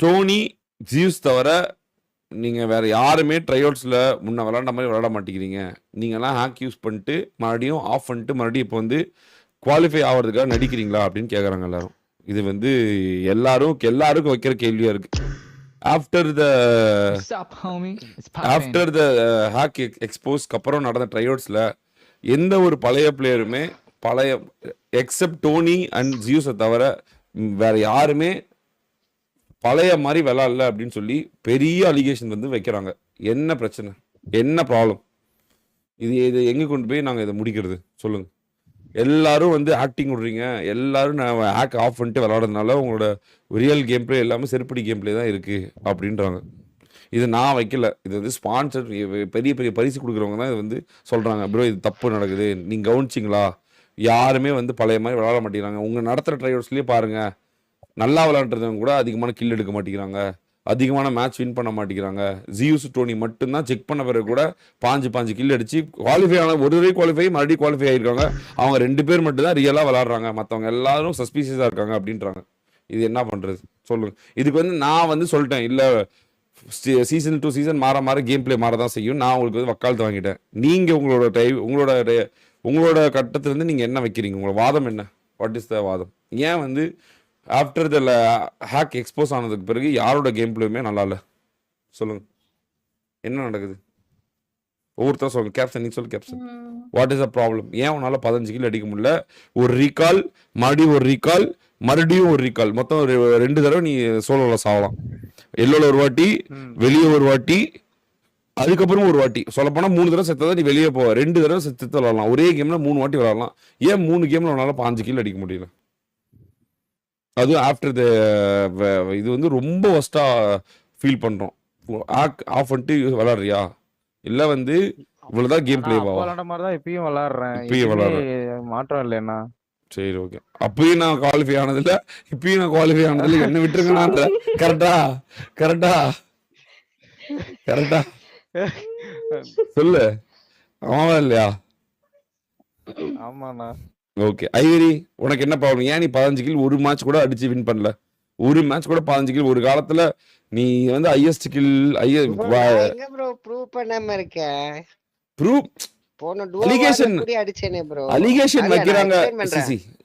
Dhoni Zeus தவிர நீங்கள் வேறு யாருமே ட்ரைஅவுட்ஸில் முன்ன விளாண்ட மாதிரி விளாட மாட்டேங்கிறீங்க. நீங்கள்லாம் ஹேக் யூஸ் பண்ணிட்டு மறுபடியும் ஆஃப் பண்ணிட்டு மறுபடியும் இப்போ வந்து குவாலிஃபை ஆகிறதுக்காக நடிக்கிறீங்களா அப்படின்னு கேட்குறாங்க எல்லாரும். இது வந்து எல்லாருக்கும் வைக்கிற கேள்வியாக இருக்குது. ஆஃப்டர் த ஹேக் எக்ஸ்போஸ்க்கு அப்புறம் நடந்த ட்ரைஅவுட்ஸில் எந்த ஒரு பழைய பிளேயருமே எக்ஸப்ட் டோனி அண்ட் ஜியூஸை தவிர வேற யாருமே பழைய மாதிரி விளாட்ல அப்படின்னு சொல்லி பெரிய அலிகேஷன் வந்து வைக்கிறாங்க. என்ன பிரச்சனை, என்ன ப்ராப்ளம்? இது எங்கே கொண்டு போய் நாங்கள் இதை முடிக்கிறது சொல்லுங்கள். எல்லாரும் வந்து ஆக்டிங் விடுறீங்க, எல்லாரும் நான் ஹேக் ஆஃப் பண்ணிட்டு விளாடுறதுனால உங்களோட ரியல் கேம் பிளே எல்லாமே செருப்படி கேம் பிளே தான் இருக்குது அப்படின்றாங்க. இது நான் வைக்கல, இது வந்து ஸ்பான்சர் பெரிய பெரிய பரிசு கொடுக்குறவங்க தான் இது வந்து சொல்கிறாங்க. ப்ரோ இது தப்பு நடக்குது, நீங்கள் கவனிச்சிங்களா? யாருமே வந்து பழைய மாதிரி விளாட மாட்டேங்கிறாங்க. உங்கள் நடத்துகிற ட்ரைவர்ஸ்லேயே பாருங்கள், நல்லா விளாண்டுறவங்க கூட அதிகமான கில் எடுக்க மாட்டேங்கிறாங்க, அதிகமான மேட்ச் வின் பண்ண மாட்டேங்கிறாங்க. ஜியூஸ் டோனி மட்டும்தான் செக் பண்ண பிறகு கூட 5 கில் அடிச்சு குவாலிஃபை ஆன ஒரு குவாலிஃபை மறுபடியும் குவாலிஃபை ஆகிருக்காங்க. அவங்க 2 பேர் மட்டும் தான் ரியலாக விளாட்றாங்க, மற்றவங்க எல்லாரும் சஸ்பீஷியஸாக இருக்காங்க அப்படின்றாங்க. இது என்ன பண்ணுறது சொல்லுங்கள். இதுக்கு வந்து நான் வந்து சொல்லிட்டேன், இல்லை சீசன் டு சீசன் மாற கேம் பிளே மாற தான் செய்யும். நான் உங்களுக்கு வந்து வக்காலத்து வாங்கிட்டேன். நீங்கள் உங்களோட கட்டத்திலேருந்து நீங்கள் என்ன வைக்கிறீங்க? உங்களோட வாதம் என்ன? வாட் இஸ் த வாதம்? ஏன் வந்து ஆஃப்டர் த ஹேக் எக்ஸ்போஸ் ஆனதுக்கு பிறகு யாரோட கேம் பிளேயுமே நல்லா இல்லை? சொல்லுங்கள், என்ன நடக்குது? ஒவ்வொருத்தரும் சொல்லுங்கள். கேப்டன் நீ சொல்லு captain, what is the problem? ஏன் உன்னால் 15 கில் அடிக்க முடியல? ஒரு ரீகால், மறுபடியும் ஒரு ரீகால், மொத்தம் 2 தடவை நீ சோலோவில் சாவலாம். எல்லோவில் ஒரு வாட்டி, வெளியே ஒரு வாட்டி, அதுக்கப்புறம் ஒரு வாட்டி. சொல்லப்போனால் 3 தடவை செத்ததான் நீ வெளியே போவ. 2 தடவை செத்து விளாடலாம். ஒரே கேம்ல 3 வாட்டி விளாடலாம். ஏன் 3 கேம்ல உன்னால 5 கில் அடிக்க முடியல? அதுவும் ஆஃப்டர் த இது வந்து ரொம்ப ஒஸ்டா ஃபீல் பண்றோம். ஆஃப் பண்ணிட்டு விளாடுறியா, இல்லை வந்து இவ்வளவுதான் கேம் பிளே விளாட மாதிரி தான் இப்பயும் விளாடுறேன். மாற்றம் இல்லைன்னா சரி ஓகே. அப்பயும் நான் குவாலிஃபை ஆனதில்ல, இப்பயும் நான் குவாலிஃபை ஆனதில்ல, என்ன விட்டுருங்க. கரெக்டா சொல்லு. ஆமாவா இல்லையா? ஆமாண்ணா. ஓகே ஐவரி, உனக்கு என்ன ப்ராப்ளம்? ஏன் நீ 15 கில் ஒரு மேட்ச் கூட அடிச்சு வின் பண்ணல? ஒரு மேட்ச் கூட 15 கில். ஒரு காலத்துல நீ வந்து ஹையஸ்ட் கில் ப்ரூவ் பண்ணாம இருக்க. ப்ரூவ் அலிகேஷன் வைக்கிறாங்க.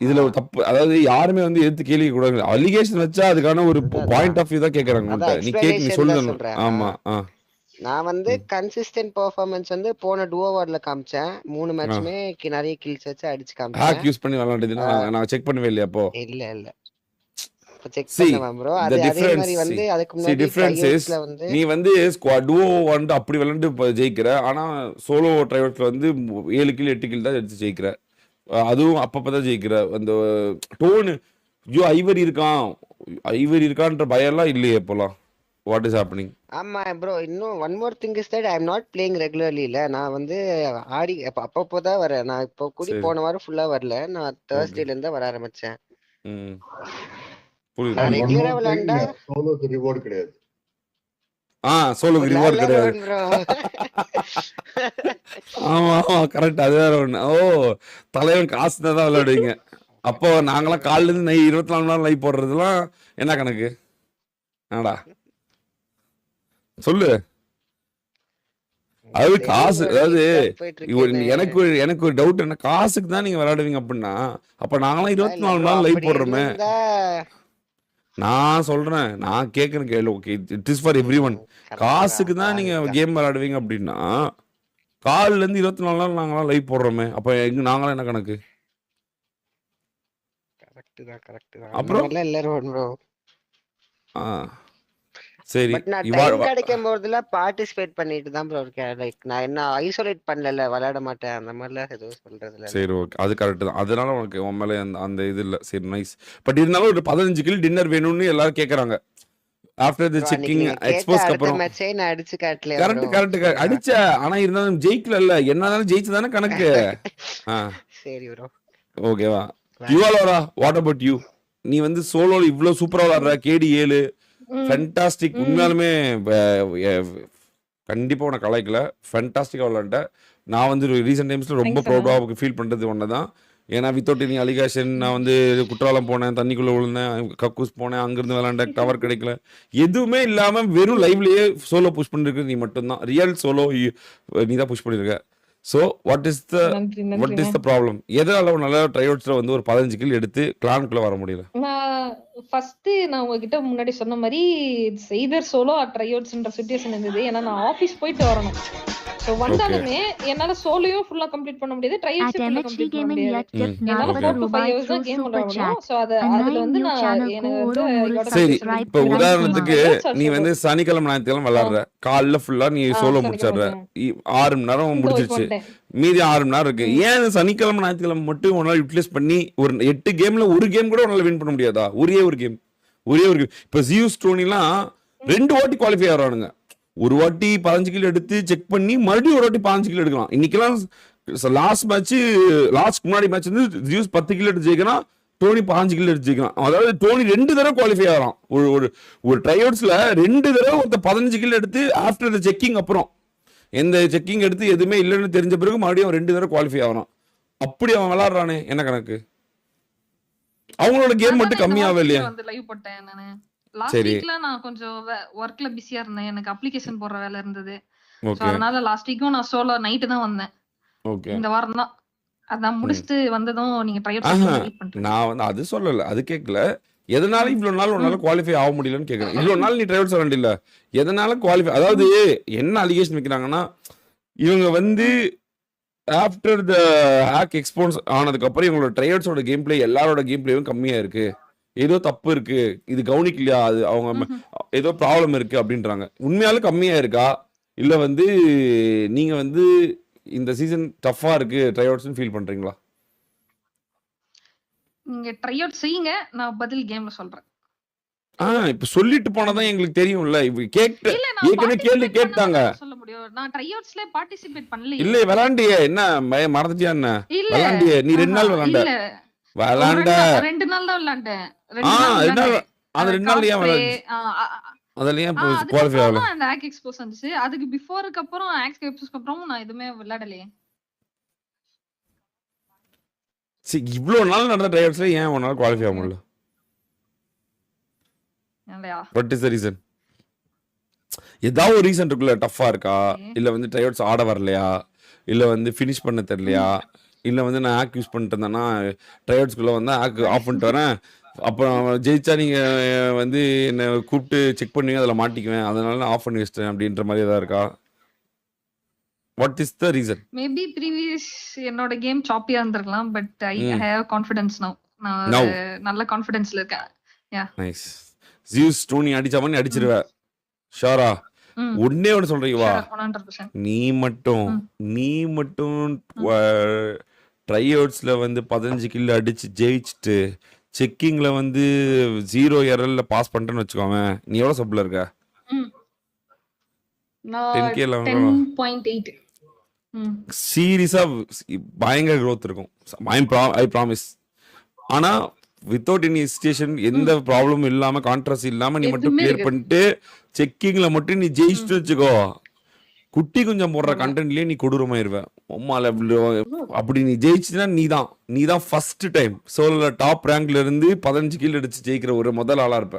இதுல ஒரு தப்பு, அதாவது யாருமே வந்து எடுத்து கேள்வி கூடாது. அலிகேஷன் வச்சா அதுக்கான ஒரு பாயிண்ட் ஆஃப் வியூ தான் கேக்குறாங்க. நீ சொல்லு. ஆமா, நான் வந்து கன்சிஸ்டன்ட் பெர்ஃபார்மன்ஸ் வந்து போன டுவோ வார்ல காமிச்சேன். 3 மேட்ச்மே நிறைய கில்ஸ் வச்சு அடிச்சு காமிச்சேன். ஹேக் யூஸ் பண்ணி விளையாடுறதுனா நான் செக் பண்ணவே இல்லையா? அப்போ இல்ல செக் பண்ணேன் ப்ரோ. அதே மாதிரி வந்து அதுக்கு முன்னாடி டிஃபரன்ஸ் வந்து நீ வந்து ஸ்குவாட் டுவோ வந்து அப்படி விளையாண்டு ஜெயிக்கிற, ஆனா சோலோ ட்ரைவர்ஸ்ல வந்து 7 கில் 8 கில் தான் எடுத்து ஜெயிக்கிற. அதுவும் அப்பப்பதான் ஜெயிக்கிற. அந்த டோன் ஐவரி இருக்கான்ற பயம் எல்லாம் இல்லையே இப்போலாம். What is happening? ஆமா ப்ரோ, இன்னும் one more thing is that I am not playing regularly. இல்ல நான் வந்து ஆடி அப்பப்போ தான் வரேன். நான் இப்போ கூடி போன வாரம் ஃபுல்லா வரல. நான் Thursdayல இருந்து வர ஆரம்பிச்சேன். நான் ரெகுலரா விளையாண்டா சோலோக்கு ரிவார்ட் கிடையாது. சோலோக்கு ரிவார்ட் கிடையாது ப்ரோ. ஆமா கரெக்ட். அது வேற ஒண்ணு. தலைவன் காசு தான் விளையாடுவீங்க. அப்போ நாங்களாம் காலைல இருந்து 24 மணி நேரம் லைவ் போடுறதுலாம் என்ன கணக்கு? என்னடா சொல்லு. அது காசு. அதாவது எனக்கு ஒரு டவுட் என்ன, காசுக்கு தான் நீங்க விளையாடுவீங்க அப்படின்னா அப்ப நாங்களாம் 24 மணி நேரம் லைவ் போடுறோமே. நான் சொல்றேன், நான் கேட்கறேன் கேள்வி. Okay, it is for every one. காசுக்கு தான் நீங்க கேம் விளையாடுவீங்க அப்படின்னா காலில இருந்து 24 நேரம் நாங்களாம் லைவ் போடுறோமே, அப்ப நாங்களாம் என்ன கணக்கு? அப்புறம் சரி, கிடைக்கும் போதுல பார்ட்டிசிபேட் பண்ணிட்டு தான் ப்ரோ இருக்கேன். லைக் நான் என்ன ஐசோலேட் பண்ணல, விளையாட மாட்டேன் அந்த மாதிரிலாம் எதுவும் சொல்றதுல. சரி ஓகே, அது கரெக்ட் தான். அதனால உனக்கு உன் மேலே அந்த இது இல்லை. சரி நைஸ். பட் இருந்தாலும் ஒரு 15 கில் டின்னர் வேணும்னு எல்லாரும் கேட்கறாங்க. ஆஃப்டர் தி செக்கிங் எக்ஸ்போஸ்க்கு அப்புறம் மேட்சே நான் அடிச்சு காட்டல. கரெக்ட் அடிச்ச. ஆனா இருந்தாலும் ஜெயிக்கல. இல்ல என்னதானே ஜெயிச்சதானே கணக்கு. சரி ப்ரோ ஓகேவா? யுவாலோரா, வாட் அபவுட் யூ? நீ வந்து சோலோல இவ்வளவு சூப்பரா விளையாடுற. கேடி 7 ஃபேண்டாஸ்டிக். உண்மையாலுமே கண்டிப்பா உனக்கு கலாய்க்கல, ஃபேண்டாஸ்டிக்கா விளையாண்ட. நான் வந்து ரீசெண்ட் டைம்ஸ்ல ரொம்ப ப்ரௌடா ஃபீல் பண்றது ஒன்னதான். ஏன்னா வித்தவுட் எனி அலிகேஷன் நான் வந்து குற்றாலம் போனேன், தண்ணிக்குள்ள விழுந்தேன், கக்கூஸ் போனேன், அங்கிருந்து விளாண்டேன், டவர் கிடைக்கல, எதுவுமே இல்லாம வெறும் லைவ்லயே சோலோ புஷ் பண்ணிருக்கு நீ மட்டும்தான். ரியல் சோலோ நீ தான் புஷ் பண்ணிருக்க. So what is the problem? எதனால உன்னால ட்ரைஅவுட்ஸ்ல வந்து ஒரு 15 கில் எடுத்து கிளானுக்குள்ள வர முடியல? நான் உங்ககிட்ட முன்னாடி சொன்ன மாதிரி எய்தர் சோலோ ஆர் ட்ரைஅவுட்ஸ்ன்ற சிச்சுவேஷன் இருந்தது. ஏன்னா நான் ஆபீஸ் போயிட்டு வரணும். சோ வந்தாலுமே என்னால சோலோயும் ஃபுல்லா கம்ப்ளீட் பண்ண முடியாது, ட்ரைஅவுட்ஸும் ஃபுல்லா கம்ப்ளீட் பண்ண முடியாது. என்னால 4 to 5 hours தான் கேம் விளையாடணும். சோ அதுல வந்து எனக்கு வந்து சரி, இப்போ உதாரணத்துக்கு நீ வந்து சனிக்கிழமை ஞாயிற்றுக்கிழமை விளாடுற, காலைல ஃபுல்லா நீ சோலோ முடிச்சிடுற, 6 மணி நேரம் முடிச்சிருச்சு, மீதி 6 மணி நேரம் இருக்கு. ஏன் சனிக்கிழமை ஞாயிற்றுக்கிழமை மட்டும் உன்னால யூட்டிலைஸ் பண்ணி ஒரு 8 கேம்ல ஒரு கேம் கூட உன்னால வின் பண்ண முடியாதா? ஒரே ஒரு கேம். இப்போ ஜியூஸ் டோனிலாம் 2 வாட்டி குவாலிஃபை ஆகிறானுங்க. ஒரு வாட்டி 15 கிலோ எடுத்து செக் பண்ணி மறுபடியும் ஒரு வாட்டி 15 கிலோ எடுக்கலாம். இன்னைக்கெல்லாம் லாஸ்ட் முன்னாடி மேட்ச் வந்து ஜியூஸ் 10 கிலோ எடுத்து ஜெயிக்கலாம், டோனி 15 கிலோ எடுத்து ஜெயிக்கலாம். அதாவது டோனி 2 தடவை குவாலிஃபை ஆகலாம். ஒரு ட்ரைஅவுட்ஸ்ல 2 தடவை ஒருத்த 15 கிலோ எடுத்து ஆஃப்டர் த செக்கிங், அப்புறம் எந்த செக்கிங் எடுத்து எதுவுமே இல்லைன்னு தெரிஞ்ச பிறகு மறுபடியும் 2 தடவை குவாலிஃபை ஆகலாம். அப்படி அவன் விளாடுறானே, என்ன கணக்கு? அவங்களோட கேம் மட்டும் கம்மியாவே இல்லையா? லாஸ்ட் வீக்ல நான் கொஞ்சம் ஒர்க்ல பிஸியா இருந்தேன், எனக்கு அப்ளிகேஷன் போடுற வேலை இருந்தது. சோ அதனால லாஸ்ட் வீக்கும் நான் சோலோ நைட் தான் வந்தேன். இந்த வாரம் தான் அதான் முடிச்சிட்டு வந்ததும் நீங்க ட்ரைஅவுட் நான் வந்து அது சொல்லல, அது கேட்கல. எதனால இவ்வளவு நாள் உன்னால குவாலிஃபை ஆக முடியலன்னு கேட்கறேன். இவ்வளவு நாள் நீ ட்ரைஅவுட் சொல்ல இல்ல, எதனால குவாலிஃபை? அதாவது என்ன அலிகேஷன் வைக்கிறாங்கன்னா, இவங்க வந்து ஆஃப்டர் த ஹேக் எக்ஸ்போஸ் ஆனதுக்கு அப்புறம் இவங்களோட ட்ரைஅவுட்ஸோட கேம் பிளே எல்லாரோட கேம் பிளேயும் கம்மியா இருக்கு, ஏதோ தப்பு இருக்கு, இது கவனிக்கலையா, அது அவங்க ஏதோ ப்ராப்ளம் இருக்கு அப்படின்றாங்க. உண்மையாலும் கம்மியா இருக்கா, இல்ல வந்து நீங்க வந்து இந்த சீசன் டஃப்பா இருக்கு ட்ரைஅவுட்ஸ்னு ஃபீல் பண்றீங்களா? நீங்க ட்ரைஅவுட் செய்யுங்க, நான் பதில் கேம்ல சொல்றேன். இப்ப சொல்லிட்டு போனதான் எங்களுக்கு தெரியும்ல. இப்ப ஏற்கனவே கேள்வி கேட்டாங்க. சொல்ல முடியும், நான் ட்ரைஅவுட்ஸ்ல பார்ட்டிசிபேட் பண்ணல. இல்ல விளையாண்டியே, என்ன மறந்துட்டியா? என்ன விளையாண்டியே? நீ 2 நாள் விளையாண்ட. 2 நாள் தான் விளையாண்டேன். அந்த 2 நாள் ஏன் விளையாண்டு? அதுல ஏன் குவாலிஃபை ஆகல? அந்த ஹேக் எக்ஸ்போஸ் வந்துச்சு, அதுக்கு பிஃபோருக்கு அப்புறம் ஹேக் எக்ஸ்போஸ்க்கு அப்புறம் நான் எதுவுமே விளையாடலையே. சரி, இவ்வளவு நாள் நடந்த ட்ரைஅவுட்ஸ்ல ஏன் உன்னால குவாலிஃபை ஆக முடியல? What is the reason? ஏதாவது ஒரு ரீசன் இருக்குல்ல. டஃப்பா இருக்கா, இல்ல வந்து ட்ரைஅவுட்ஸ் ஆட வரலையா, இல்ல வந்து ஃபினிஷ் பண்ண தெரியலையா, இல்ல வந்து நான் ஹேக் யூஸ் பண்ணிட்டு இருந்தேன்னா ட்ரைஅவுட்ஸ்குள்ள வந்து ஹேக் ஆஃப் பண்ணிட்டு வரேன், அப்புறம் ஜெயிச்சா நீங்க வந்து என்ன கூப்பிட்டு செக் பண்ணுவீங்க, அதில் மாட்டிக்குவேன், அதனால நான் ஆஃப் பண்ணி வச்சிட்டேன் அப்படின்ற மாதிரி ஏதாவது இருக்கா? What is the reason? Maybe previous என்னோட கேம் சாப்பியா இருந்திருக்கலாம், பட் ஐ ஹேவ் கான்ஃபிடன்ஸ் நவ. நான் நல்ல கான்ஃபிடன்ஸ்ல இருக்கேன். யா, நைஸ். ஜியூஸ் டோனி அடிச்சா மாதிரி அடிச்சிருவ ஷோரா? ஒண்ணே ஒன்று சொல்றீங்க, 100%. நீ மட்டும் ட்ரைஅவுட்ஸ்ல வந்து 15 கில் அடிச்சு ஜெயிச்சுட்டு செக்கிங்ல வந்து 0 எரர்ல பாஸ் பண்ணிட்டேன்னு வச்சுக்கோங்க, நீ எவ்வளவு சப்ல இருக்க? 10.8. சீரியஸா பயங்கர growth இருக்கும், ஐ ப்ராமிஸ். ஆனா வித்தவுட் எனி ஸ்டேஷன், எந்த ப்ராப்ளமும் இல்லாம, கான்ட்ராஸ்ட் இல்லாம நீ மட்டும் கிளியர் பண்ணிட்டு செக்கிங்ல மட்டும் நீ ஜெயிச்சுட்டு வச்சுக்கோ, குட்டி கொஞ்சம் போடுற கண்டென்ட்லயே நீ கொடூரமாயிருவ. அம்மால அப்படி நீ ஜெயிச்சுனா நீ தான் ஃபர்ஸ்ட் டைம் சோலோல டாப் ரேங்க்ல இருந்து 15 கில் அடிச்சு ஜெயிக்கிற ஒரு முதல் ஆளா இருப்ப.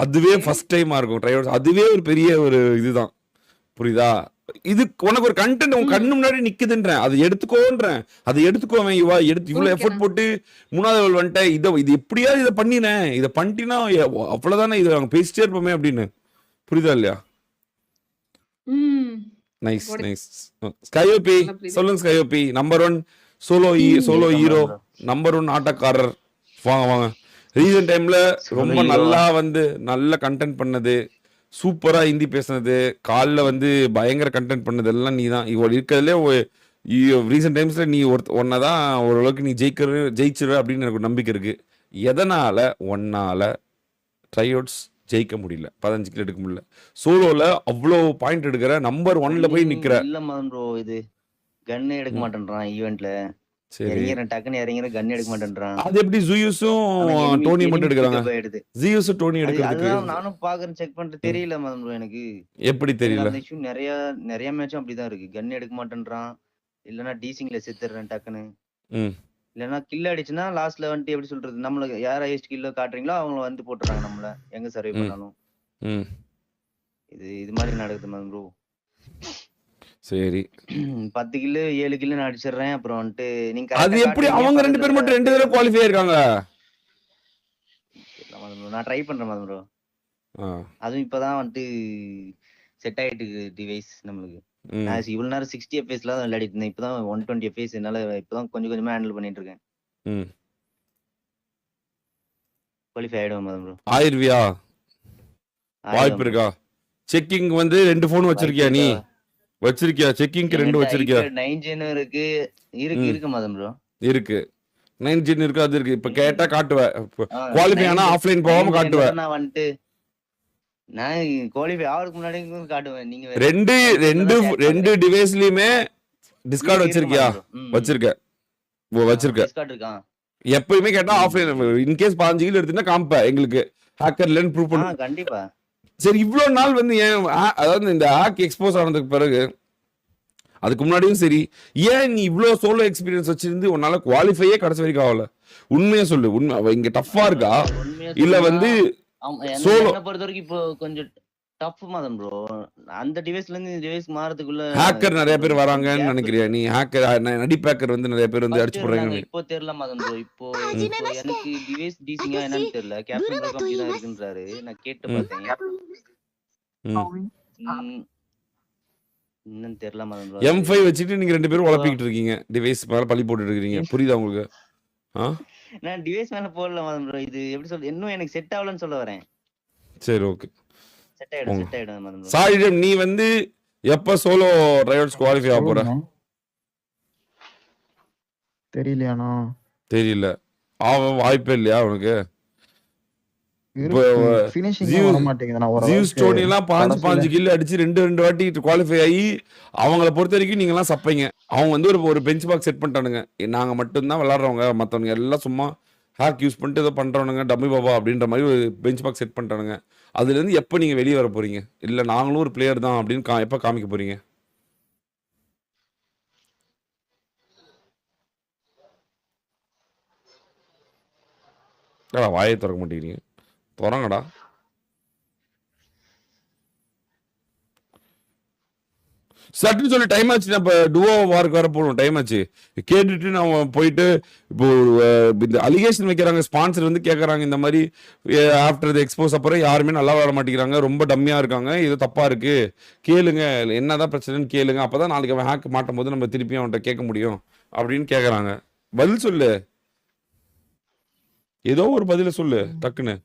அதுவே ஃபர்ஸ்ட் டைமா இருக்கும் ட்ரைஅவுட்ஸ். அதுவே ஒரு பெரிய ஒரு இதுதான், புரியுதா? இது உனக்கு ஒரு கண்டென்ட் உன் கண்ணு முன்னாடி நிக்குதுன்றேன், அதை எடுத்துக்கோன்றேன். அதை எடுத்துக்கோவேன். இவ்வளவு எஃபர்ட் போட்டு 3வது லெவல் வந்துட்டேன், இது எப்படியா இதை பண்ணினேன், இதை பண்ணிட்டினா அவ்வளவுதானே, இது நாங்க பேசிட்டே இருப்போமே அப்படின்னு. புரியுதா இல்லையா? Nice nice. ஸ்கையோபி சொல்லுங்க. ஸ்கையோபி நம்பர் 1 சோலோ ஹீரோ, நம்பர் 1 ஆட்டக்காரர். வாங்க. ரீசன்ட் டைம்ல ரொம்ப நல்லா வந்து நல்ல கண்டென்ட் பண்ணது, சூப்பரா ஹிந்தி பேசுனது, காலில் வந்து பயங்கர கண்டென்ட் பண்ணது எல்லாம் நீ தான். இவ்வளோ இருக்கிறதுலே ரீசெண்ட் டைம்ஸ்ல நீ ஒன்னதான் ஓரளவுக்கு நீ ஜெயிச்சிருவ அப்படின்னு எனக்கு நம்பிக்கை இருக்கு. எதனால ஒன்னால ட்ரைஅவுட்ஸ் ஜெயிக்க முடியல, 15 கிலோ எடுக்க முடியல? சோலோல அவ்வளோ பாயிண்ட் எடுக்கிற, நம்பர் 1ல போய் நிக்கிற. இல்ல மதன் ப்ரோ, இது கன் எடுக்க மாட்டேன்றான் ஈவென்ட்ல. டக்குன்னு இறங்கிற கன் எடுக்க மாட்டேன்றான். அது எப்படி ஜூயூஸும் டோனி மட்டும் எடுக்கறாங்க? ஜூயூஸ் டோனி எடுக்கிறதுக்கு நானும் பாக்குறேன், செக் பண்ணிட்டு தெரியல மதன் ப்ரோ எனக்கு. எப்படி தெரியல? அந்த இஷ்யூ நிறைய மேட்சும் அப்படிதான் இருக்கு. கன் எடுக்க மாட்டேன்றான், இல்லனா டீசிங்ல செத்துறேன் டக்குன்னு. ம் இல்லைன்னா கில் அடிச்சுன்னா லாஸ்ட்ல வந்துட்டு எப்படி சொல்றது, நம்மளுக்கு யார் ஹையஸ்ட் கில்ல காட்டுறீங்களோ அவங்க வந்து போட்டுறாங்க நம்மள எங்க சர்வே ம் பண்ணாலும். ம் இது மாதிரி நடக்குது மேம் ப்ரோ. சரி 10 கில்லு 7 கில்லு நான் அடிச்சிடுறேன். அப்புறம் வந்துட்டு நீங்க அது கரெக்டா எப்படி காட்டுறீங்க அவங்க 2 பேர் பக்கத்துல மட்டும் 2 பிளேயர் தடவை குவாலிஃபை ஆயிருக்காங்க? நான் ட்ரை பண்றேன் மேம் ப்ரோ. ஆ அதுவும் இப்பதான் வந்துட்டு செட் ஆயிட்டு டிவைஸ் நம்மளுக்கு. ம் நான் இவ்வளவு நேரம் 60 எஃப்எஸ்ல தான் விளையாடிட்டு இருந்தேன். இப்பதான் 120 எஃப்எஸ் என்னால இப்பதான் கொஞ்சம் கொஞ்சமா ஹேண்டில் பண்ணிட்டு இருக்கேன். ம் குவாலிஃபை ஆயிடுவேன் மேம் ப்ரோ. ஆயிருவியா? வாய்ப்பு ஆயிடுவேன் ப்ரோ. இருக்கா? செக்கிங் வந்து 2 ஃபோன் வாய்ப்பு வச்சிருக்கியா நீ? இருக்கா? வச்சிருக்கியா? செக்கிங்க்கு 2 என்கிட்ட வச்சிருக்கியா? ஐபேட் 9 இருக்கு. இருக்கு ம் இருக்கு மேம் ப்ரோ. இருக்கு 9 ஜின் இருக்கு, அது இருக்கு. இப்ப கேட்டா காட்டுவ. குவாலிஃபை 9 ஆனா ஆஃப்லைன் போகாம 9 காட்டுவ. மட்டும் நான் வந்துட்டு நான் குவாலிஃபை ஆகிறதுக்கு முன்னாடி காட்டுவேன். நீங்க வேற ரெண்டு இப்பதான் ரெண்டு சேட் ரெண்டு பாக்குறீங்க. டிவைஸ்லயுமே டிஸ்கார்ட் இருக்கு வச்சிருக்கியா? Ma'am bro. வச்சிருக்க. வச்சிருக்க. டிஸ்கார்ட் இருக்கான். எப்பயுமே கேட்டா ஆஃப்லைன். இன்கேஸ் 15 கிலோ எடுத்துனா காமிப்ப எங்களுக்கு ஹேக்கர் இல்லைன்னு ப்ரூவ் பண்ணு. கண்டிப்பா. சரி இவ்வளவு நாள் வந்து ஏன் அதாவது இந்த ஹேக் எக்ஸ்போஸ் ஆனதுக்கு பிறகு, அதுக்கு முன்னாடியும் சரி, ஏன் நீ இவ்வளோ சோலோ எக்ஸ்பீரியன்ஸ் வச்சிருந்து உன்னால குவாலிஃபையே கடைசி வரைக்கும் ஆகல? உண்மையா சொல்லு. உண்மை அவ இங்க டஃப்பா இருக்கா உண்மையா இல்ல சொல்லணும்னா வந்து சோலோ சோலோ என்ன பொறுத்த வரைக்கும் இப்போ கொஞ்சம் டஃப் மாதம் ப்ரோ. அந்த டிவைஸ்ல இருந்து இந்த டிவைஸ் மாறதுக்குள்ள ஹேக்கர் நிறைய பேர் கொஞ்சம் வராங்கன்னு கேப் நினைக்கிறியா இருக்கு. நீ? ஹேக்கர் நடிப்பு ஹேக்கர் வந்து நிறைய பேர் வந்து ஃபர்ஸ்ட் அடிச்சு இருந்தாங்க, போடுறாங்க. இப்போ தெரியல மாதம் ப்ரோ. இப்போ இப்போ எனக்கு டிவைஸ் டீசிங்கா என்னன்னு தெரியல. கேப்டன் ப்ரோ அப்படிதான் இருக்குன்றாரு. நான் கேட்டு ம் பார்த்தேன். ம் ம், என்னன்னு தெரியல மாதம் ப்ரோ. அது M5 வச்சுட்டு நீங்க 2 பேரும் இப்போ உழப்பிக்கிட்டு இருக்கீங்க. டிவைஸ் மேல பழி போட்டுட்டு இருக்கீங்க. புரியுதா உங்களுக்கு? ஆ நான் டிவைஸ் மேல போடல மாதம் ப்ரோ. இது எப்படி சொல்றது, இன்னும் எனக்கு செட் ஆகலன்னு சொல்ல வரேன். சரி ஓகே. செட் ஆயிடும் மாதம் ப்ரோ. சாரிடம் நீ வந்து எப்ப சோலோ ட்ரையல்ஸ் குவாலிஃபை ஆக போற? சொல்லுங்கண்ணா. தெரியலையாண்ணா. தெரியல. வாய்ப்பே இல்லையா உனக்கு? இப்போ இருக்கு ஃபினிஷிங் வர மாட்டேங்குதுண்ணா ஜியூஸ் ஓரளவுக்கு. டோனி எல்லாம் 15 கடைசியில கில் அடிச்சு 2 வாட்டி குவாலிஃபை ஆகி அவங்கள பொறுத்த வரைக்கும் நீங்க எல்லாம் சப்பைங்க. அவங்க வந்து ஒரு பெஞ்ச் மார்க் செட் பண்ணிட்டானுங்க. நாங்க மட்டும்தான் விளாடுறவங்க, மத்தவங்க எல்லாம் சும்மா ஹேக் யூஸ் பண்ணிட்டு ஏதோ பண்றவனுங்க டம்மி பாபா அப்படின்ற மாதிரி ஒரு பெஞ்ச் மார்க் செட் பண்ணிட்டானுங்க. அதுல இருந்து எப்ப நீங்க வெளியே வர போறீங்க? இல்ல நாங்களும் ஒரு பிளேயர் தான் அப்படின்னு எப்ப காமிக்க போறீங்க? வாயை திறக்க மாட்டேங்கிறீங்க. திறங்கடா. சட்டுன்னு சொல்லி டைம் ஆச்சு. நம்ம டுவோ வார்க்கு வர போகணும். டைம் ஆச்சு. கேட்டுட்டு நான் போயிட்டு இப்போ இந்த அலிகேஷன் வைக்கிறாங்க. ஸ்பான்சர் வந்து கேட்கறாங்க இந்த மாதிரி ஆஃப்டர் த எக்ஸ்போஸ் அப்புறம் யாருமே நல்லா வர மாட்டேங்கிறாங்க, ரொம்ப டம்மியா இருக்காங்க, இது தப்பா இருக்கு, கேளுங்க என்னதான் பிரச்சனைன்னு கேளுங்க, அப்பதான் நாளைக்கு அவன் ஹேக் மாட்டும் போது நம்ம திருப்பி அவன்கிட்ட கேட்க முடியும் அப்படின்னு கேட்கறாங்க. பதில் சொல்லு. ஏதோ ஒரு பதில சொல்லு டக்குன்னு.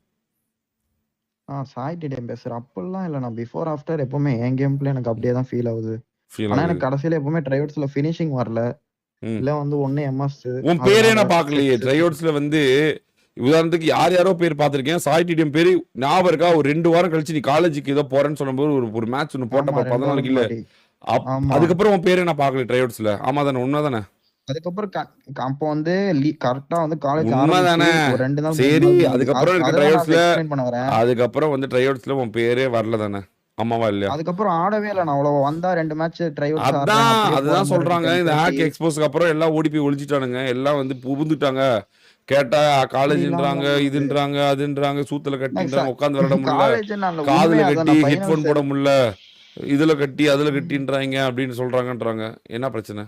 சாய் டிடேம் பேசுறேன். அப்பெல்லாம் இல்ல, நான் பிஃபோர் ஆஃப்டர் எப்பவுமே என் கேம் பிளே எனக்கு அப்படியே தான் ஃபீல் ஆகுது. ஃபீல் ஆனா ஆகுது. எனக்கு கடைசியில எப்பவுமே ட்ரைவர்ஸ்ல ஃபினிஷிங் வரல. ம் இல்ல வந்து ஒண்ணு எம்எஸ் உன் பேரே அதனால நான் பார்க்கலையே. 6 ட்ரையோட்ஸ்ல வந்து உதாரணத்துக்கு யாரோ பேர் பார்த்திருக்கேன். சாய் டிடிஎம் பேரு ஞாபகம் இருக்கா? ஒரு 2 வாரம் கழிச்சு நீ காலேஜுக்கு ஏதோ போறேன்னு சொல்லும்போது ஒரு மேட்ச் ஒன்று ஆமா போட்டப்ப 2 14 வாரம் கில்ல. முன்னாடி. ஆமா. அதுக்கப்புறம் உன் பேரே நான் பார்க்கல ட்ரையோட்ஸ்ல. ஆமா தானே? உண்மை தானே? அதுக்கப்புறம் அப்போ வந்து கரெக்டா வந்து காலேஜ் உண்மை ஆரம்பிச்சு தானே? ஒரு 2 நாள் 3 சரி நாள் முன்னாடி. அதுக்கப்புறம் இருக்க அதெல்லாம் நான் ட்ரையோட்ஸ்ல எக்ஸ்பிளைன் பண்ண வரேன். அதுக்கப்புறம் வந்து ட்ரையோட்ஸ்ல உன் பேரே வரல தானே? ஆமாவா இல்லையா? அதுக்கப்புறம் ஆடவே இல்ல. நான் அவ்வளவு வந்தா 2 மேட்ச் ட்ரைவர்ஸ் ஆடுறேன், அதான் அப்படியே போற அதுதான் மாதிரி சொல்றாங்க. இருக்கு இந்த ஹேக் மென்டாலிட்டி. எக்ஸ்போஸ்க்கு அப்புறம் எல்லாம் ஓடி போய் ஒளிச்சிட்டானுங்க. எல்லாம் வந்து புகுந்துட்டாங்க. கேட்டா அப்படிலாம் காலேஜ்ன்றாங்க, இல்ல. இதுன்றாங்க, அதுன்றாங்க, சூத்துல கட்டின்றாங்க, உட்காந்து விளையாட முடியல, காலேஜ் நல்ல காதுல உண்மையா கட்டி அதான் ஹெட்ஃபோன் ஃபைனல்ஸ் போட முடியல, இதுல கட்டி அதுல கட்டின்றாங்க அப்படின்னு சொல்றாங்கன்றாங்க. என்ன பிரச்சனை?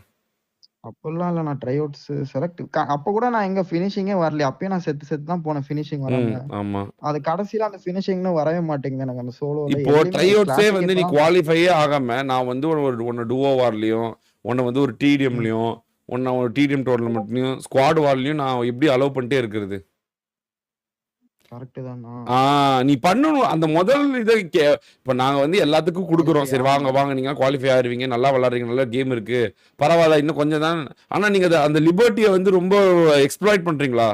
அப்பெல்லாம் இல்ல. நான் ட்ரை அவுட்ஸ் செலக்ட் அப்ப கூட நான் எங்க ஃபினிஷிங்கே வரல. அப்பயே நான் செத்து தான் போனேன் ஃபினிஷிங் வராம. ஆமா. அது கடைசியில அந்த ஃபினிஷிங்னு வரவே மாட்டேங்குது எனக்கு அந்த சோலோல. இப்போ எதுலயுமே ட்ரையோட்ஸே கிளாசிக் வந்து நீ இப்பதான் குவாலிஃபையே ஆகாம நான் வந்து ஒன்னு டுவோ வார்லயும், ஒன்னு வந்து ஒரு டிடிஎம்லயும், ஒன்னு ஒரு டிடிஎம் டோர்னமெண்ட்லயும், ஸ்குவாட் வார்லயும் நான் எப்படி அலோவ் பண்ணிட்டே இருக்கிறது? கரெக்ட் தானா? நீ பண்ணணும் அந்த முதல் இதை. இப்ப நாங்க வந்து எல்லாத்துக்கும் கொடுக்குறோம். சரி வாங்க வாங்க நீங்க குவாலிஃபை ஆயிருவீங்க, நல்லா விளாடுறீங்க, நல்ல கேம் இருக்கு, பரவாயில்ல, இன்னும் கொஞ்சம் தான். ஆனா நீங்க அந்த லிபர்ட்டியை வந்து ரொம்ப எக்ஸ்ப்ளாய்ட் பண்றீங்களா?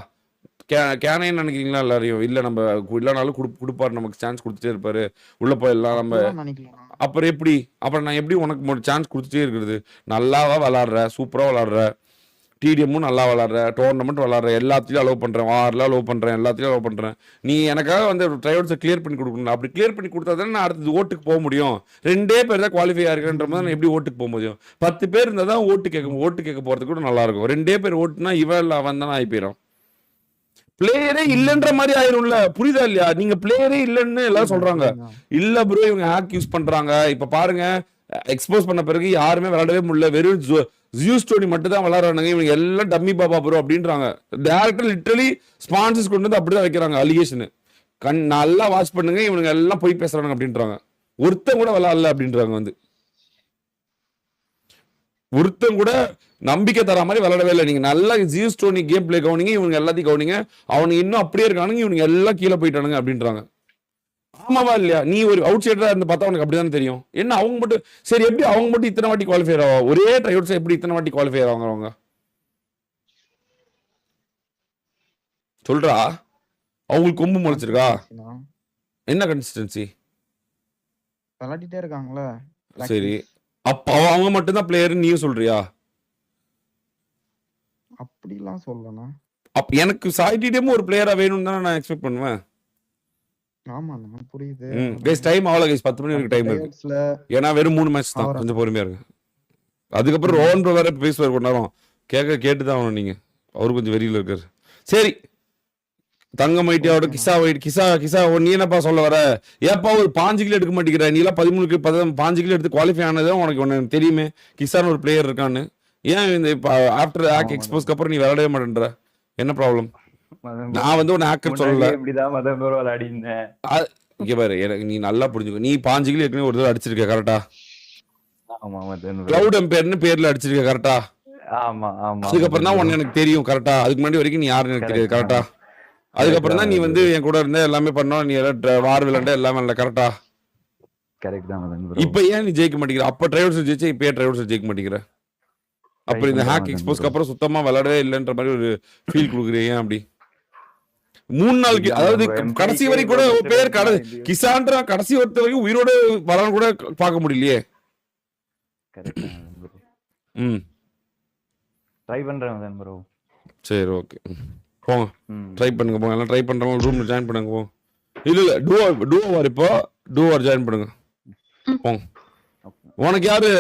கேனைன்னு நினைக்கிறீங்களா எல்லாரையும்? இல்ல நம்ம இல்லைனாலும் கொடுப்பாரு, நமக்கு சான்ஸ் கொடுத்துட்டே இருப்பாரு, உள்ள போயிடலாம் நம்ம. அப்படிலாம் நினைக்கலாம். அப்புறம் எப்படி? அப்புறம் நான் எப்படி உனக்கு சான்ஸ் கொடுத்துட்டே இருக்கிறது? நல்லாவா விளாடுற, சூப்பரா விளாடுற, டிடிஎம்மும் நல்லா விளாட்ற, டோர்னமெண்ட் விளாட்ற, எல்லாத்தையும் அலோவ் பண்ணுறேன், வாரில் அலோவ் பண்ணுறேன், எல்லாத்தையும் அலோவ் பண்ணுறேன். நீ எனக்காக வந்து ட்ரைஅவுட்ஸை கிளியர் பண்ணி கொடுக்கணும். அப்படி கிளியர் பண்ணி கொடுத்தா தானே நான் அடுத்தது ஓட்டுக்கு போக முடியும். 2 பேர் தான் குவாலிஃபை ஆகிருக்கின்ற போது நான் எப்படி ஓட்டுக்கு போக முடியும்? 10 பேர் இருந்தால் தான் ஓட்டு கேட்க போகிறதுக்கு கூட நல்லாயிருக்கும். 2 பேர் ஓட்டுனா இவன் இல்லை அவன் தானே ஆகி போயிடும். பிளேயரே இல்லைன்ற மாதிரி ஆயிரும்ல. புரியுதா இல்லையா? நீங்க பிளேயரே இல்லைன்னு எல்லாம் சொல்றாங்க. இல்ல ப்ரோ இவங்க ஹேக் யூஸ் பண்றாங்க. இப்ப பாருங்க எக்ஸ்போஸ் பண்ண பிறகு யாருமே விளையாடவே முடியல. வெறும் ஜியூஸ் டோனி மட்டும் தான் விளையாடுறாங்க. இவங்க எல்லாம் டம்மி பாபா ப்ரோ அப்படின்றாங்க. டேரக்டா லிட்டரலி ஸ்பான்சர்ஸ் கொண்டு வந்து அப்படிதான் வைக்கிறாங்க அலிகேஷன். நல்லா வாட்ச் பண்ணுங்க, இவங்க எல்லாம் போய் பேசுறாங்க அப்படின்றாங்க. ஒருத்தன் கூட விளையாடல அப்படின்றாங்க. வந்து ஒருத்தன் கூட நம்பிக்கை தர மாதிரி விளையாடவே இல்லை. நீங்க நல்லா ஜியூஸ் டோனி கேம் பிளே கவனிங்க, இவங்க எல்லாத்தையும் கவனிங்க. அவனுக்கு இன்னும் அப்படியே இருக்கானுங்க, இவனுங்க எல்லாம் கீழே போயிட்டானுங்க அப்படின்றாங்க. ஆமாவா இல்லையா? நீ ஒரு அவுட் சைடரா இருந்து பார்த்தா உனக்கு அப்படிதானே தெரியும். என்ன அவங்க மட்டும் சரி, எப்படி அவங்க மட்டும் இத்தனை வாட்டி குவாலிஃபை ஆகும்? ஒரே ட்ரைஅவுட்ஸ் எப்படி இத்தனை வாட்டி குவாலிஃபை ஆவாங்க அவங்க? சொல்றா, அவங்களுக்கு கொம்பு முளைச்சிருக்கா? என்ன கன்சிஸ்டன்சி? விளையாடிட்டே இருக்காங்களா? சரி, அப்ப அவங்க மட்டும்தான் பிளேயர் நீயும் சொல்றியா? அப்படிலாம் சொல்லலாம். அப்ப எனக்கு சாய்டிடமும் ஒரு பிளேயரா வேணும்னு தானே நான் எக்ஸ்பெக்ட் பண்ணுவேன். ஆமா புரியுது. கைஸ் டைம் அவ்வளோ கைஸ், 10 மணி வரைக்கும் டைம் இருக்கு. ட்ரையல்ஸ்ல ஏன்னா வெறும் 3 மேட்ச் தான், கொஞ்சம் பொறுமையா இருக்கு. அதுக்கப்புறம் ரோஹன் ப்ரோ வேற பேசுவார் கொஞ்ச நேரம். கேட்டு தான் ஆகணும். நீங்க அவரு கொஞ்சம் வெறியில இருக்காரு. சரி, தங்கம் ஐட்டியாவோட கிசா நீ என்னப்பா சொல்ல வர? ஏப்பா ஒரு 5 கிலோ எடுக்க மாட்டேங்கிற? நீ எல்லாம் 5 கிலோ எடுத்து குவாலிஃபை ஆனது உனக்கு தெரியுமே. கிசான்னு ஒரு பிளேயர் இருக்கான்னு. ஏன் இந்த ஆஃப்டர் ஹேக் எக்ஸ்போஸ்க்கு அப்புறம் நீ விளையாடவே மாட்டேன்ற? என்ன ப்ராப்ளம்? நான் வந்து ஒரு ஹேக்கர் சொல்லல. இங்க பாரு, எனக்கு நீ நல்லா புரிஞ்சுக்கோ. நீ 5 கிலோ ஏற்கனவே ஒரு தடவை அடிச்சிருக்க கரெக்டா? கிளவுட் எம்பையர்னு பேர்ல அடிச்சிருக்க கரெக்டா? அதுக்கப்புறம் தான் உனக்கு எனக்கு தெரியும் கரெக்டா? அதுக்கு முன்னாடி வரைக்கும் நீ யாருன்னு எனக்கு தெரியாது கரெக்டா? அதுக்கப்புறம் தான் நீ வந்து என் கூட இருந்த எல்லாமே பண்ணோம். நீ வார் விளையாண்ட எல்லாமே இல்லை கரெக்டா? இப்ப ஏன் நீ ஜெயிக்க மாட்டேங்கிற? அப்ப ட்ரைவர்ஸ் ஜெயிச்சா இப்ப ஏன் ட்ரைவர்ஸ் ஜெயிக்க மாட்டேங்கிற? அப்புறம் இந்த ஹேக் எக்ஸ்போஸ்க்கு அப்புறம் சுத்தமா விளையாடவே இல்லைன்ற மாதிரி ஒரு ஃபீல் கொடுக்குறீங்க. அப்படி 3 நாளுக்கு, அதாவது கடைசி வரைக்கும் கூட பேர் கிசான்ற கடைசி ஒருத்த வரைக்கும் உயிரோட வளர கூட பார்க்க முடியலையே. ட்ரை பண்றேன் ப்ரோ. சரி ஓகே, போங்க ட்ரை பண்ணுங்க. போங்க எல்லாம் ட்ரை பண்றவங்க ரூம்ல ஜாயின் பண்ணுங்க. போங்க. இல்ல டூஓவர் இப்போ டூஓவர் ஜாயின் பண்ணுங்க. போங்க. உனக்கு யாரு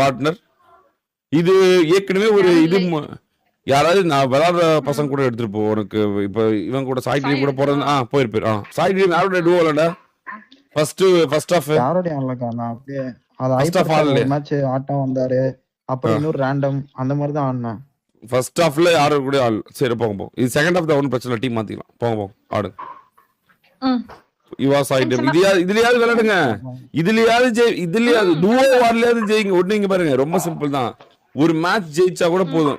பார்ட்னர்? இது ஏற்கனவே ஒரு இது யாராவது நான் விளையாடுற பசங்க கூட எடுத்துட்டு போ. உனக்கு இப்ப இவன் கூட சாய் டீம் கூட போறது போயிருப்பேன். சாய் டீம் யாரோட டூ விளையாட? ஃபர்ஸ்ட் ஆஃப் யாரோட ஆன்லக்கா? நான் அப்படியே அது ஃபர்ஸ்ட் ஆஃப் ஆல் மேட்ச் ஆட்டம் வந்தாரு. அப்புறம் இன்னொரு ரேண்டம் அந்த மாதிரி தான் ஆடுனேன். ஃபர்ஸ்ட் ஆஃப்ல யாரோ கூட ஆள். சரி போங்க. இது செகண்ட் ஆஃப் தான் ஒன்றும் பிரச்சனை, டீம் மாத்திக்கலாம். போங்க ஆடு. யுவா சாய் டீம் இதுலயாவது விளையாடுங்க. இதுலயாவது டூஓ வார்லயாவது ஜெயிங்க. ஒண்ணு இங்க பாருங்க, ரொம்ப சிம்பிள் தான். ஒரு மேட்ச் ஜெயிச்சா கூட போதும்.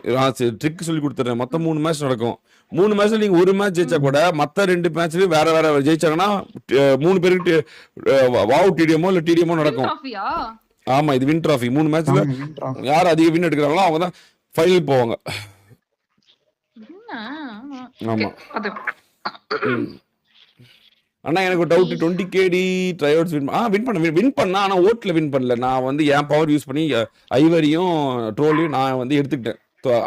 ட்ரிக் சொல்லி கொடுத்துறேன். மொத்தம் 3 மேட்ச் நடக்கும். 3 மேட்ச்ல நீங்க ஒரு மேட்ச் ஜெயிச்சா கூட மத்த 2 மேட்ச்லயும் வேற ஜெயிச்சாங்கன்னா 3 பேருக்கு வாவ் டிடிஎம்மோ இல்ல டிடிஎம்மோ நடக்கும். ஆமா, இது வின் டிராஃபி. 3 மேட்ச்ல யார் அதிக வின் எடுக்கிறாங்களோ அவங்க தான் ஃபைனல் போவாங்க. ஆமா. ஆனா எனக்கு ஒரு டவுட், 20 KD ட்ரைஅவுட்ஸ் வின் பண்ணா. ஆனா ஓட்ல வின் பண்ணல. நான் வந்து என் பவர் யூஸ் பண்ணி ஐவரியும் ட்ரோலையும் நான் வந்து எடுத்துக்கிட்டேன்.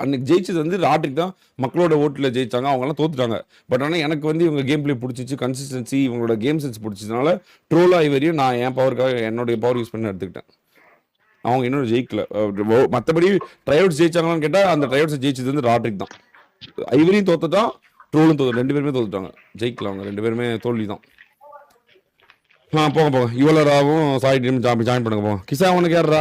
அன்னைக்கு ஜெயிச்சது வந்து ராட்ரிக் தான். மக்களோட ஓட்டுல ஜெயிச்சாங்க, அவங்க எல்லாம் தோத்துட்டாங்க. பட் ஆனா எனக்கு வந்து இவங்க கேம் பிளே பிடிச்சிச்சு, கன்சிஸ்டன்சி, இவங்களோட கேம் சென்ஸ் பிடிச்சதுனால ட்ரோலோ ஐவரியும் நான் என் பவருக்காக என்னுடைய பவர் யூஸ் பண்ணி எடுத்துக்கிட்டேன். அவங்க இன்னொரு ஜெயிக்கல. மற்றபடி ட்ரைஅவுட்ஸ் ஜெயிச்சாங்களான்னு கேட்டா அந்த ட்ரைஅவுட்ஸ் ஜெயிச்சது வந்து ராட்ரிக் தான். ஐவரியும் தோத்துட்டான், ட்ரோலும் தோத்து, 2 பேருமே தோத்துட்டாங்க. ஜெயிக்கல அவங்க 2 பேருமே தோல்வி தான். போங்க. இவ்வளோ ராவும் சாய் டீம் ஜாயின் பண்ணுங்க. போங்க. கிசா உனக்கு யாரா?